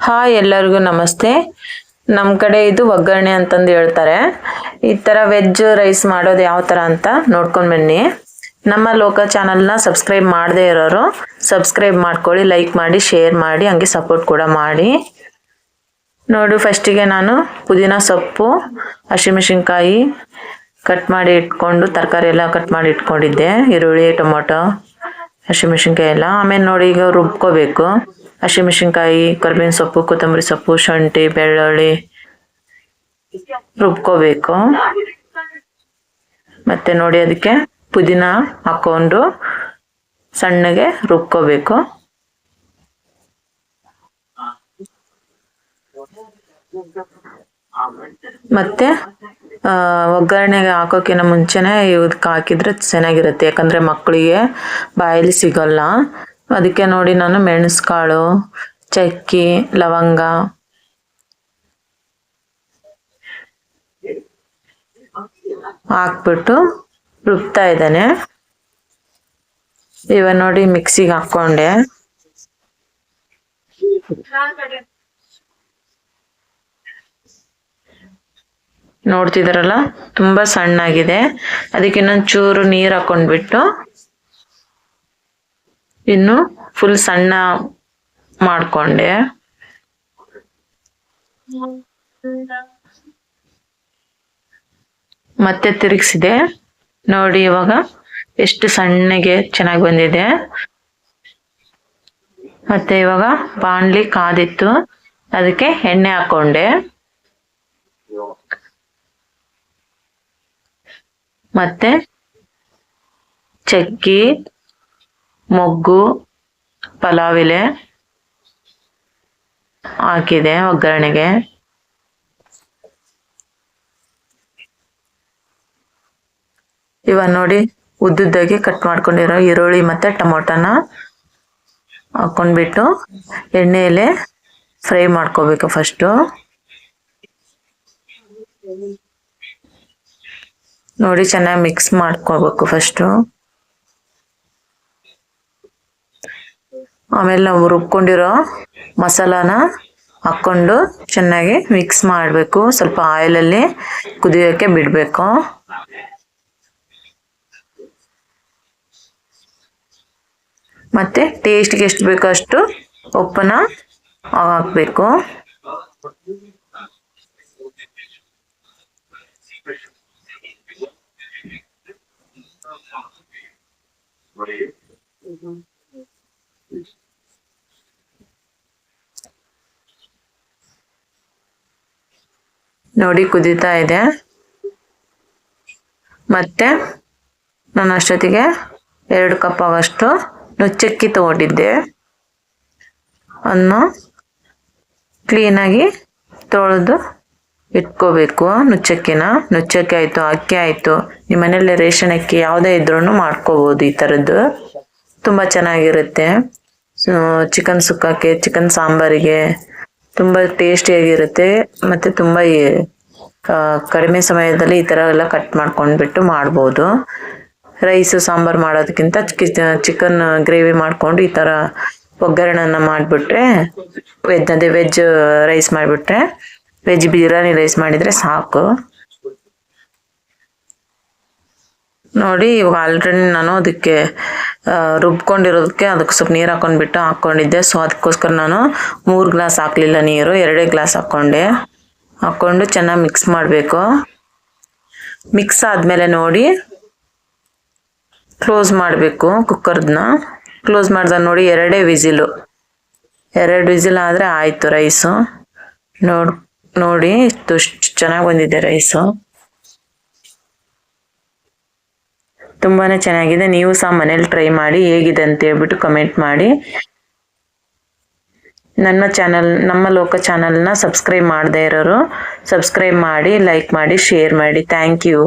Hi ಎಲ್ಲರಿಗೂ ನಮಸ್ತೆ. ನಮ್ಮ ಕಡೆ ಇದು ಒಗ್ಗರಣೆ ಅಂತಂದು ಹೇಳ್ತಾರೆ. ಈ ಥರ ವೆಜ್ ರೈಸ್ ಮಾಡೋದು ಯಾವ ಥರ ಅಂತ ನೋಡ್ಕೊಂಡು ಬನ್ನಿ. ನಮ್ಮ ಲೋಕ ಚಾನಲ್ನ ಸಬ್ಸ್ಕ್ರೈಬ್ ಮಾಡದೇ ಇರೋರು ಸಬ್ಸ್ಕ್ರೈಬ್ ಮಾಡ್ಕೊಳ್ಳಿ, ಲೈಕ್ ಮಾಡಿ, ಶೇರ್ ಮಾಡಿ, ಹಂಗೆ ಸಪೋರ್ಟ್ ಕೂಡ ಮಾಡಿ. ನೋಡು, ಫಸ್ಟಿಗೆ ನಾನು ಪುದೀನ ಸೊಪ್ಪು, ಹಸಿಮೆಣಸಿನ್ಕಾಯಿ ಕಟ್ ಮಾಡಿ ಇಟ್ಕೊಂಡು, ತರಕಾರಿ ಎಲ್ಲ ಕಟ್ ಮಾಡಿ ಇಟ್ಕೊಂಡಿದ್ದೆ, ಈರುಳ್ಳಿ, ಟೊಮೊಟೊ, ಹಸಿಮೆಣಸಿನ್ಕಾಯಿ ಎಲ್ಲ. ಆಮೇಲೆ ನೋಡಿ, ಈಗ ರುಬ್ಕೋಬೇಕು. ಹಸಿಮೆಣಸಿನ್ಕಾಯಿ, ಕರಿಬೇವಿನ ಸೊಪ್ಪು, ಕೊತ್ತಂಬರಿ ಸೊಪ್ಪು, ಶುಂಠಿ, ಬೆಳ್ಳುಳ್ಳಿ ರುಬ್ಕೋಬೇಕು. ಮತ್ತೆ ನೋಡಿ, ಅದಕ್ಕೆ ಪುದೀನ ಹಾಕೊಂಡು ಸಣ್ಣಗೆ ರುಬ್ಕೋಬೇಕು. ಮತ್ತೆ ಒಗ್ಗರಣೆಗೆ ಹಾಕೋಕ್ಕಿಂತ ಮುಂಚೆನೆ ಇದಕ್ಕೆ ಹಾಕಿದ್ರೆ ಚೆನ್ನಾಗಿರುತ್ತೆ, ಯಾಕಂದ್ರೆ ಮಕ್ಕಳಿಗೆ ಬಾಯಲ್ಲಿ ಸಿಗಲ್ಲ. ಅದಕ್ಕೆ ನೋಡಿ, ನಾನು ಮೆಣಸುಕಾಳು, ಚಕ್ಕಿ, ಲವಂಗ ಹಾಕ್ಬಿಟ್ಟು ರುಬ್ತಾ ಇದ್ದಾನೆ. ಇವಾಗ ನೋಡಿ, ಮಿಕ್ಸಿಗೆ ಹಾಕೊಂಡೆ. ನೋಡ್ತಿದಾರಲ್ಲ, ತುಂಬಾ ಸಣ್ಣಾಗಿದೆ. ಅದಕ್ಕೆ ಇನ್ನೊಂದು ಚೂರು ನೀರು ಹಾಕೊಂಡ್ಬಿಟ್ಟು ಇನ್ನು ಫುಲ್ ಸಣ್ಣ ಮಾಡ್ಕೊಂಡೆ. ಮತ್ತೆ ತಿರುಗಿಸಿದೆ. ನೋಡಿ, ಇವಾಗ ಎಷ್ಟು ಸಣ್ಣಗೆ ಚೆನ್ನಾಗಿ ಬಂದಿದೆ. ಮತ್ತೆ ಇವಾಗ ಬಾಣ್ಲಿ ಕಾದಿತ್ತು, ಅದಕ್ಕೆ ಎಣ್ಣೆ ಹಾಕೊಂಡೆ. ಮತ್ತೆ ಚಕ್ಕಿ, ಮೊಗ್ಗು, ಪಲಾವ್ ಎಲೆ ಹಾಕಿದೆ ಒಗ್ಗರಣೆಗೆ. ಇವಾಗ ನೋಡಿ, ಉದ್ದುದ್ದಾಗಿ ಕಟ್ ಮಾಡ್ಕೊಂಡಿರೋ ಈರುಳ್ಳಿ ಮತ್ತೆ ಟೊಮೊಟೊನ ಹಾಕೊಂಡ್ಬಿಟ್ಟು ಎಣ್ಣೆಯಲ್ಲಿ ಫ್ರೈ ಮಾಡ್ಕೋಬೇಕು. ಫಸ್ಟು ನೋಡಿ, ಚೆನ್ನಾಗಿ ಮಿಕ್ಸ್ ಮಾಡ್ಕೋಬೇಕು ಫಸ್ಟು. ಆಮೇಲೆ ನಾವು ರುಬ್ಕೊಂಡಿರೋ ಮಸಾಲಾನ ಹಾಕ್ಕೊಂಡು ಚೆನ್ನಾಗಿ ಮಿಕ್ಸ್ ಮಾಡಬೇಕು. ಸ್ವಲ್ಪ ಆಯಿಲಲ್ಲಿ ಕುದಿಯೋಕ್ಕೆ ಬಿಡಬೇಕು. ಮತ್ತೆ ಟೇಸ್ಟ್ಗೆ ಎಷ್ಟು ಬೇಕೋ ಅಷ್ಟು ಉಪ್ಪನ್ನ ಹಾಕಬೇಕು. ನೋಡಿ, ಕುದೀತಾ ಇದೆ. ಮತ್ತೆ ನಾನು ಅಷ್ಟೊತ್ತಿಗೆ 2 ಕಪ್ ಆಗೋಷ್ಟು ನುಚ್ಚಕ್ಕಿ ತಗೊಂಡಿದ್ದೆ. ಅದನ್ನು ಕ್ಲೀನಾಗಿ ತೊಳೆದು ಇಟ್ಕೋಬೇಕು. ನುಚ್ಚಕ್ಕಿ ಆಯಿತು, ಅಕ್ಕಿ ಆಯಿತು, ನಿಮ್ಮ ಮನೇಲಿ ರೇಷನ್ ಅಕ್ಕಿ ಯಾವುದೇ ಇದ್ರೂ ಮಾಡ್ಕೋಬೋದು. ಈ ಥರದ್ದು ತುಂಬ ಚೆನ್ನಾಗಿರುತ್ತೆ. ಚಿಕನ್ ಸುಕ್ಕಕ್ಕೆ, ಚಿಕನ್ ಸಾಂಬಾರಿಗೆ ತುಂಬ ಟೇಸ್ಟಿಯಾಗಿರುತ್ತೆ. ಮತ್ತು ತುಂಬ ಕಡಿಮೆ ಸಮಯದಲ್ಲಿ ಈ ಥರ ಎಲ್ಲ ಕಟ್ ಮಾಡ್ಕೊಂಡ್ಬಿಟ್ಟು ಮಾಡ್ಬೋದು. ರೈಸು ಸಾಂಬಾರು ಮಾಡೋದಕ್ಕಿಂತ ಚಿಕನ್ ಗ್ರೇವಿ ಮಾಡಿಕೊಂಡು ಈ ಥರ ಒಗ್ಗರಣೆನ ಮಾಡಿಬಿಟ್ರೆ, ವೆಜ್ ರೈಸ್ ಮಾಡಿಬಿಟ್ರೆ, ವೆಜ್ ಬಿರಿಯಾನಿ ರೈಸ್ ಮಾಡಿದರೆ ಸಾಕು. ನೋಡಿ, ಇವಾಗ ಆಲ್ರೆಡಿ ನಾನು ಅದಕ್ಕೆ ರುಬ್ಕೊಂಡಿರೋದಕ್ಕೆ ಅದಕ್ಕೆ ಸ್ವಲ್ಪ ನೀರು ಹಾಕ್ಕೊಂಡಿದ್ದೆ. ಸೊ ಅದಕ್ಕೋಸ್ಕರ ನಾನು 3 ಗ್ಲಾಸ್ ಹಾಕಲಿಲ್ಲ ನೀರು, 2 ಗ್ಲಾಸ್ ಹಾಕ್ಕೊಂಡು ಚೆನ್ನಾಗಿ ಮಿಕ್ಸ್ ಮಾಡಬೇಕು. ಮಿಕ್ಸ್ ಆದಮೇಲೆ ನೋಡಿ, ಕ್ಲೋಸ್ ಮಾಡಬೇಕು ಕುಕ್ಕರ್ನ. ಕ್ಲೋಸ್ ಮಾಡಿದಾಗ ನೋಡಿ, 2 ವಿಸಿಲು ಆದರೆ ಆಯಿತು ರೈಸು. ನೋಡಿ ಎಷ್ಟು ಚೆನ್ನಾಗಿ ಬಂದಿದೆ ರೈಸು, ತುಂಬಾ ಚೆನ್ನಾಗಿದೆ. ನೀವು ಸಹ ಮನೇಲಿ ಟ್ರೈ ಮಾಡಿ, ಹೇಗಿದೆ ಅಂತ ಹೇಳ್ಬಿಟ್ಟು ಕಮೆಂಟ್ ಮಾಡಿ. ನಮ್ಮ ಲೋಕ ಚಾನಲ್ನ ಸಬ್ಸ್ಕ್ರೈಬ್ ಮಾಡದೇ ಇರೋರು ಸಬ್ಸ್ಕ್ರೈಬ್ ಮಾಡಿ, ಲೈಕ್ ಮಾಡಿ, ಶೇರ್ ಮಾಡಿ. Thank you.